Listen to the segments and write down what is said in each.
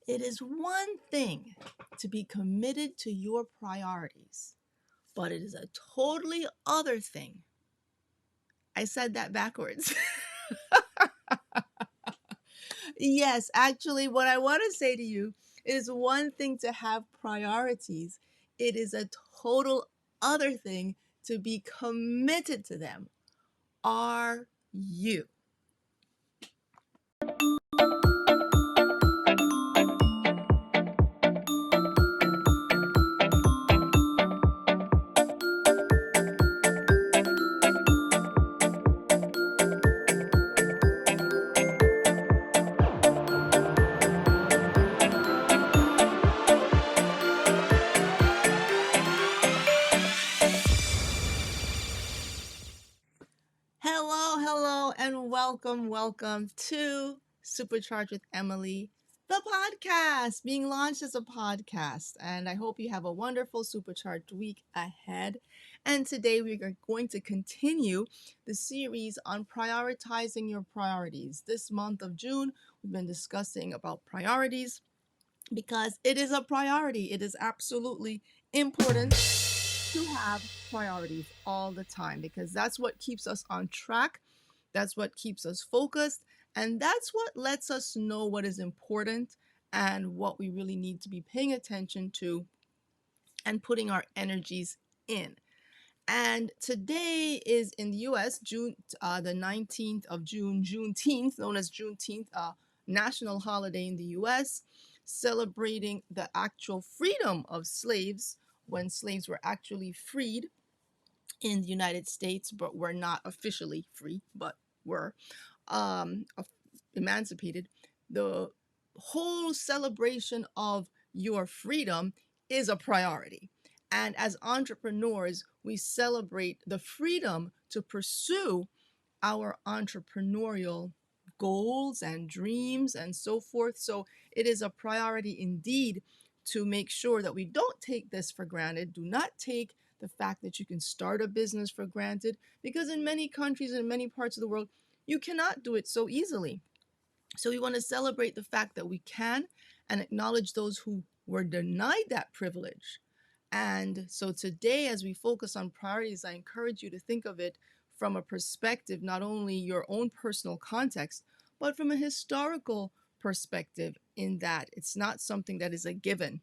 It is one thing to be committed to your priorities, but it is a totally other thing. I said that backwards. Yes, actually, what I want to say to you is one thing to have priorities. It is a total other thing to be committed to them. Are you? Hello, and welcome to Supercharged with Emily, the podcast being launched as a podcast. And I hope you have a wonderful supercharged week ahead. And today we are going to continue the series on prioritizing your priorities. This month of June, we've been discussing about priorities because it is a priority. It is absolutely important to have priorities all the time because that's what keeps us on track. That's what keeps us focused. And that's what lets us know what is important and what we really need to be paying attention to and putting our energies in. And today is in the US, the 19th of June, Juneteenth, known as Juneteenth, national holiday in the US, celebrating the actual freedom of slaves when slaves were actually freed in the United States, but were not officially free, but were emancipated. The whole celebration of your freedom is a priority. And as entrepreneurs, we celebrate the freedom to pursue our entrepreneurial goals and dreams and so forth. So it is a priority indeed to make sure that we don't take this for granted. Do not take the fact that you can start a business for granted, because in many countries and many parts of the world, you cannot do it so easily. So we want to celebrate the fact that we can and acknowledge those who were denied that privilege. And so today, as we focus on priorities, I encourage you to think of it from a perspective, not only your own personal context, but from a historical perspective, in that it's not something that is a given,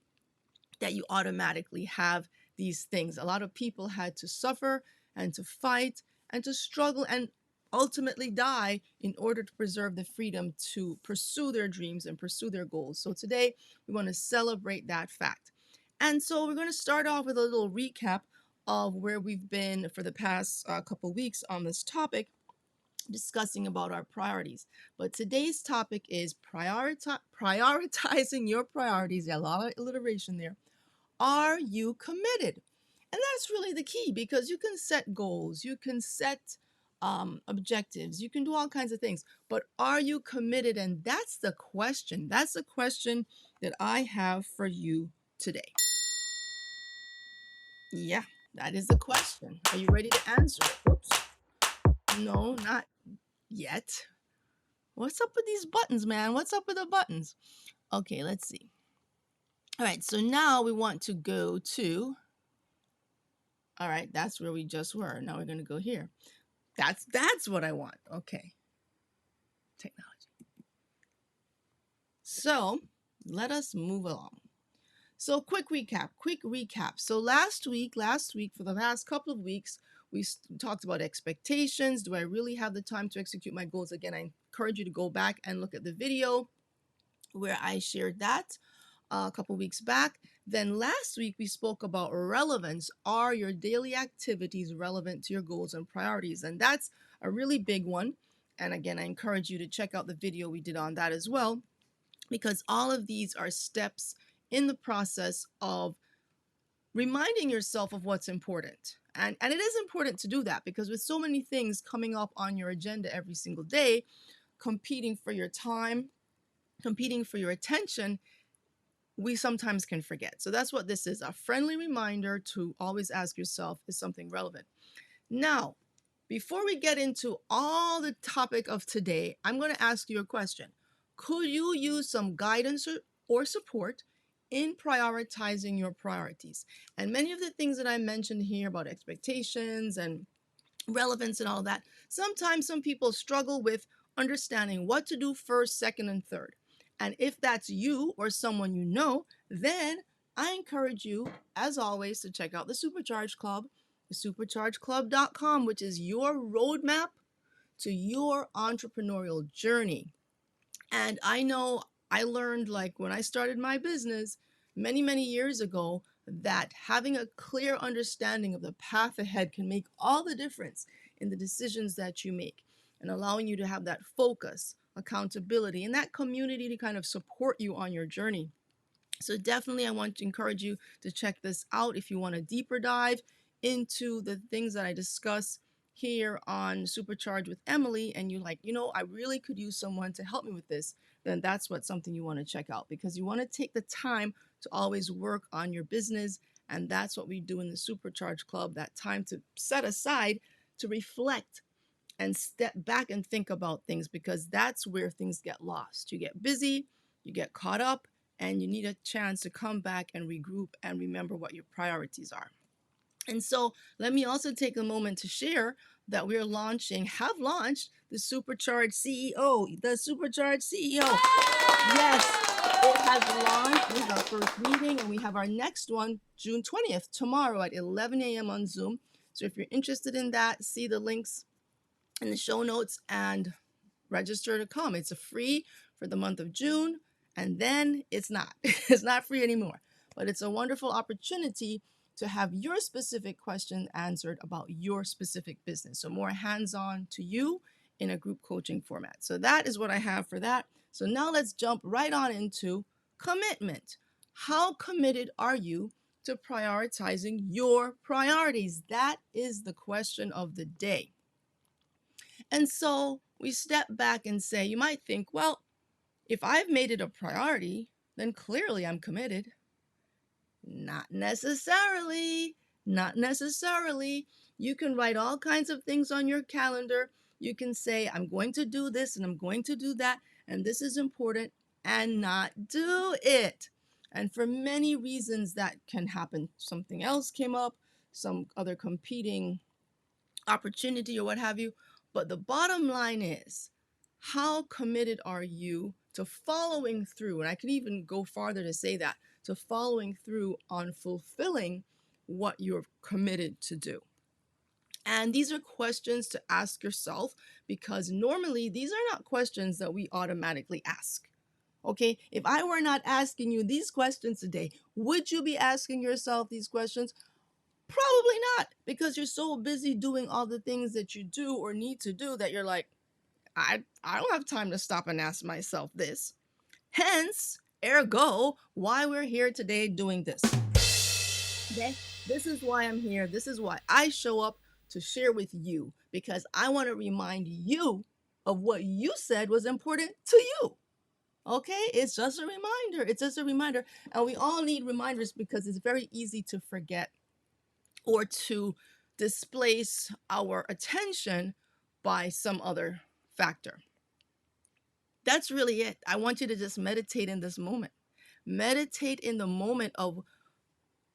that you automatically have these things. A lot of people had to suffer and to fight and to struggle and ultimately die in order to preserve the freedom to pursue their dreams and pursue their goals. So today we want to celebrate that fact. And so we're going to start off with a little recap of where we've been for the past couple weeks on this topic, discussing about our priorities. But today's topic is prioritizing your priorities. A lot of alliteration there. Are you committed? And that's really the key, because you can set goals, you can set objectives, you can do all kinds of things, but are you committed? And that's the question. That's the question that I have for you today. Yeah, that is the question. Are you ready to answer it? Oops. No, not yet. What's up with these buttons, man? What's up with the buttons? Okay, let's see. All right, so now we want to go to, all right, that's where we just were. Now we're going to go here. That's what I want. Okay. Technology. So let us move along. So quick recap. So last week, for the past couple of weeks, we talked about expectations. Do I really have the time to execute my goals? Again, I encourage you to go back and look at the video where I shared that a couple weeks back. Then last week, we spoke about relevance. Are your daily activities relevant to your goals and priorities? And that's a really big one. And again, I encourage you to check out the video we did on that as well, because all of these are steps in the process of reminding yourself of what's important. And it is important to do that, because with so many things coming up on your agenda every single day, competing for your time, competing for your attention, we sometimes can forget. So that's what this is, a friendly reminder to always ask yourself, is something relevant? Now, before we get into all the topic of today, I'm going to ask you a question. Could you use some guidance or support in prioritizing your priorities. And many of the things that I mentioned here about expectations and relevance and all that, sometimes some people struggle with understanding what to do first, second, and third. And if that's you or someone you know, then I encourage you, as always, to check out the Supercharge Club, the superchargeclub.com, which is your roadmap to your entrepreneurial journey. And I know I learned, like when I started my business many, many years ago, that having a clear understanding of the path ahead can make all the difference in the decisions that you make, and allowing you to have that focus, accountability, and that community to kind of support you on your journey. So definitely I want to encourage you to check this out if you want a deeper dive into the things that I discuss here on Supercharge with Emily, and you're like, I really could use someone to help me with this, then that's what something you want to check out, because you want to take the time to always work on your business. And that's what we do in the Supercharge Club, that time to set aside to reflect and step back and think about things, because that's where things get lost. You get busy, you get caught up, and you need a chance to come back and regroup and remember what your priorities are. And so let me also take a moment to share that have launched the Supercharged CEO, the Supercharged CEO. Yes, it has launched. This is our first meeting, and we have our next one June 20th, tomorrow at 11 a.m. on Zoom. So if you're interested in that, see the links in the show notes and register to come. It's a free for the month of June, and then it's not. It's not free anymore. But it's a wonderful opportunity to have your specific question answered about your specific business. So more hands-on to you in a group coaching format. So that is what I have for that. So now let's jump right on into commitment. How committed are you to prioritizing your priorities? That is the question of the day. And so we step back and say, you might think, well, if I've made it a priority, then clearly I'm committed. Not necessarily. Not necessarily. You can write all kinds of things on your calendar. You can say, I'm going to do this and I'm going to do that, and this is important, and not do it. And for many reasons that can happen. Something else came up, some other competing opportunity or what have you. But the bottom line is, how committed are you to following through? And I can even go farther to say that, to following through on fulfilling what you're committed to do. And these are questions to ask yourself, because normally these are not questions that we automatically ask. Okay, if I were not asking you these questions today, would you be asking yourself these questions? Probably not, because you're so busy doing all the things that you do or need to do that you're like, I don't have time to stop and ask myself this. Hence, ergo, why we're here today doing this. Okay? This is why I'm here. This is why I show up to share with you, because I want to remind you of what you said was important to you. Okay? It's just a reminder. It's just a reminder. And we all need reminders, because it's very easy to forget or to displace our attention by some other factor. That's really it. I want you to just meditate in this moment. Meditate in the moment of,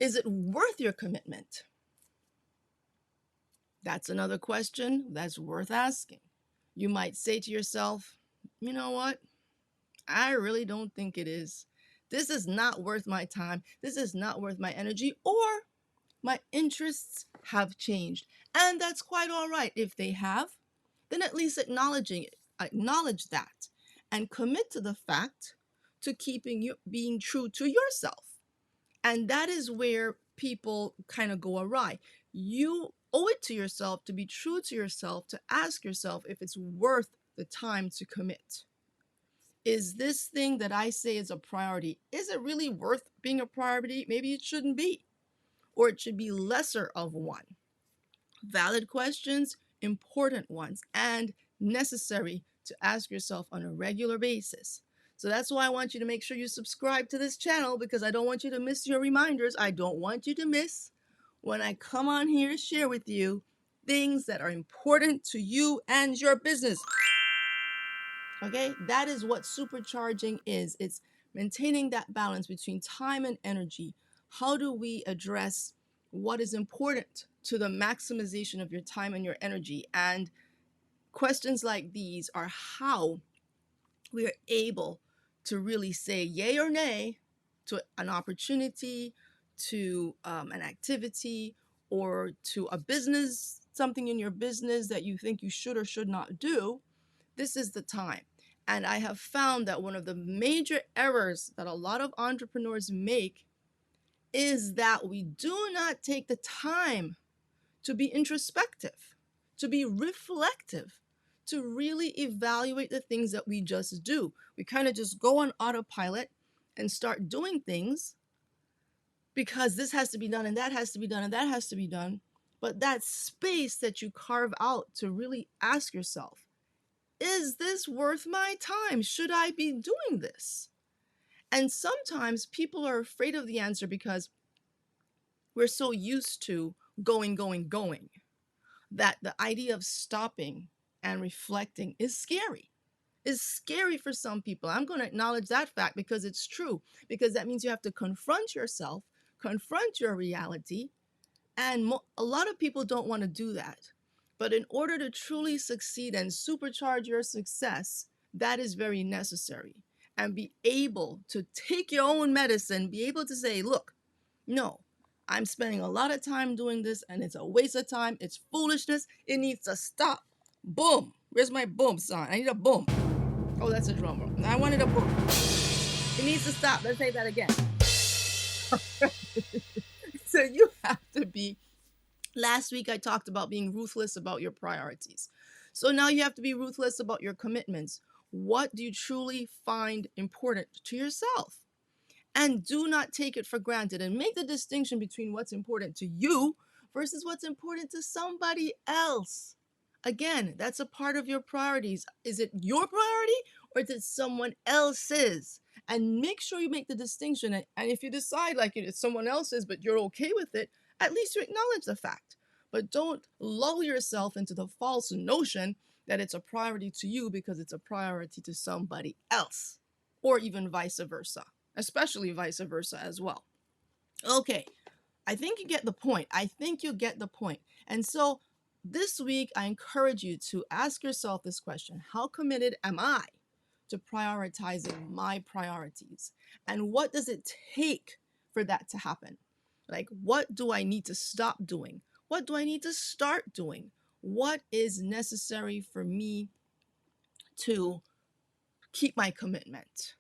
is it worth your commitment? That's another question that's worth asking. You might say to yourself, you know what? I really don't think it is. This is not worth my time. This is not worth my energy, or my interests have changed. And that's quite all right. If they have, then at least acknowledge that, and commit to the fact to keeping you being true to yourself. And that is where people kind of go awry. You owe it to yourself to be true to yourself, to ask yourself if it's worth the time to commit. Is this thing that I say is a priority, is it really worth being a priority? Maybe it shouldn't be, or it should be lesser of one. Valid questions, important ones, and necessary to ask yourself on a regular basis. So that's why I want you to make sure you subscribe to this channel, because I don't want you to miss your reminders. I don't want you to miss when I come on here to share with you things that are important to you and your business. Okay, that is what supercharging is. It's maintaining that balance between time and energy. How do we address what is important to the maximization of your time and your energy? And questions like these are how we are able to really say yay or nay to an opportunity, to an activity, or to a business, something in your business that you think you should or should not do. This is the time. And I have found that one of the major errors that a lot of entrepreneurs make is that we do not take the time to be introspective, to be reflective, to really evaluate the things that we just do. We kind of just go on autopilot and start doing things because this has to be done and that has to be done and that has to be done. But that space that you carve out to really ask yourself, is this worth my time? Should I be doing this? And sometimes people are afraid of the answer because we're so used to going, that the idea of stopping and reflecting is scary. Is scary for some people. I'm going to acknowledge that fact because it's true, because that means you have to confront yourself, confront your reality, and a lot of people don't want to do that. But in order to truly succeed and supercharge your success, that is very necessary. And be able to take your own medicine, be able to say, look, no, I'm spending a lot of time doing this and it's a waste of time. It's foolishness. It needs to stop. Boom. Where's my boom sign? I need a boom. Oh, that's a drum roll. I wanted a boom. It needs to stop. Let's say that again. So you have to be. Last week, I talked about being ruthless about your priorities. So now you have to be ruthless about your commitments. What do you truly find important to yourself? And do not take it for granted, and make the distinction between what's important to you versus what's important to somebody else. Again, that's a part of your priorities. Is it your priority or is it someone else's? And make sure you make the distinction. And if you decide like it's someone else's, but you're okay with it, at least you acknowledge the fact. But don't lull yourself into the false notion that it's a priority to you because it's a priority to somebody else, or even vice versa. Especially vice versa as well. Okay, I think you get the point. And so this week, I encourage you to ask yourself this question: how committed am I to prioritizing my priorities? And what does it take for that to happen? Like, what do I need to stop doing? What do I need to start doing? What is necessary for me to keep my commitment?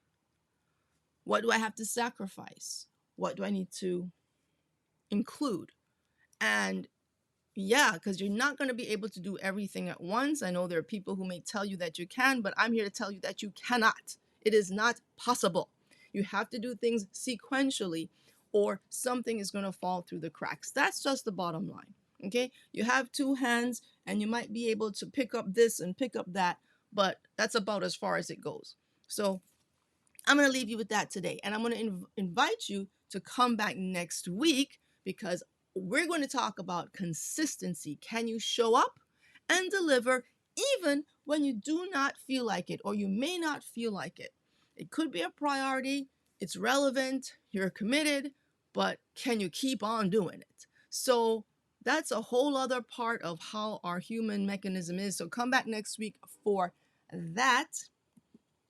What do I have to sacrifice? What do I need to include? And yeah, because you're not going to be able to do everything at once. I know there are people who may tell you that you can, but I'm here to tell you that you cannot. It is not possible. You have to do things sequentially, or something is going to fall through the cracks. That's just the bottom line. Okay? You have two hands and you might be able to pick up this and pick up that, but that's about as far as it goes. So I'm going to leave you with that today. And I'm going to invite you to come back next week, because we're going to talk about consistency. Can you show up and deliver even when you do not feel like it, or you may not feel like it? It could be a priority. It's relevant. You're committed, but can you keep on doing it? So that's a whole other part of how our human mechanism is. So come back next week for that.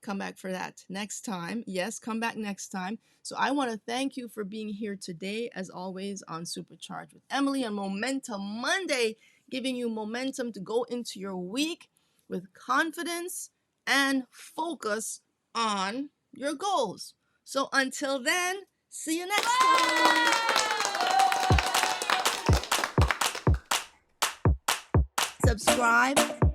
Come back for that next time. Yes, come back next time. So I want to thank you for being here today, as always, on Supercharged with Emily on Momentum Monday, giving you momentum to go into your week with confidence and focus on your goals. So until then, see you next time. Subscribe